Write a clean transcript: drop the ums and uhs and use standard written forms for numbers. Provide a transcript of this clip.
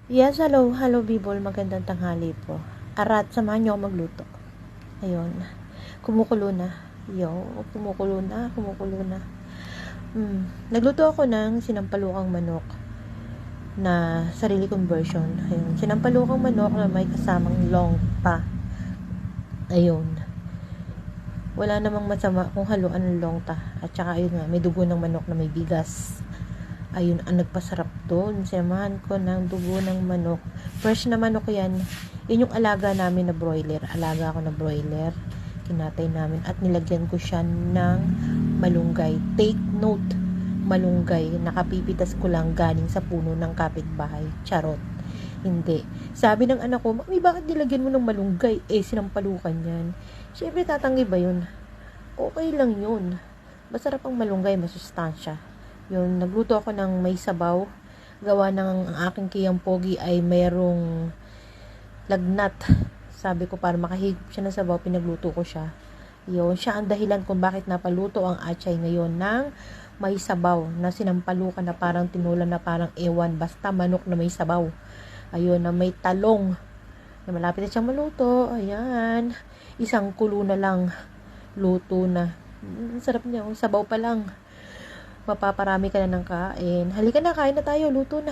Yes, hello people, magandang tanghali po. Arat, samahan niyo ako magluto. Ayun, kumukulo na. Kumukulo na. Nagluto ako ng sinampalukang manok na sarili kong version. Ayun, sinampalukang manok na may kasamang longta. Ayun, wala namang masama kung haluan ng longta. At saka ayun nga, may dugo ng manok na may bigas. Ayun ang nagpasarap doon. Samahan ko ng dugo ng manok. Fresh na manok yan. Yun yung alaga namin na broiler. Alaga ako na broiler. Kinatay namin at nilagyan ko siya ng malunggay. Take note, malunggay. Nakapipitas ko lang galing sa puno ng kapitbahay. Charot. Hindi. Sabi ng anak ko, Mami, bakit nilagyan mo ng malunggay? Sinampalukan yan. Siyempre, tatanggi ba yun? Okay lang yun. Masarap ang malunggay, masustansya. Yun, nagluto ako ng may sabaw. Gawa ng ang aking kiyang pogi ay mayroong lagnat. Sabi ko para makahigop siya ng sabaw, pinagluto ko siya. Yun, siya ang dahilan kung bakit napaluto ang atchay ngayon ng may sabaw na sinampalukan na parang tinulan na parang ewan. Basta manok na may sabaw. Ayun, na may talong. Na malapit na siyang maluto. Ayan. Isang kulo na lang. Luto na. Sarap niya. Sabaw pa lang. Mapaparami ka na ng kain. Halika na, kain na tayo. Luto na.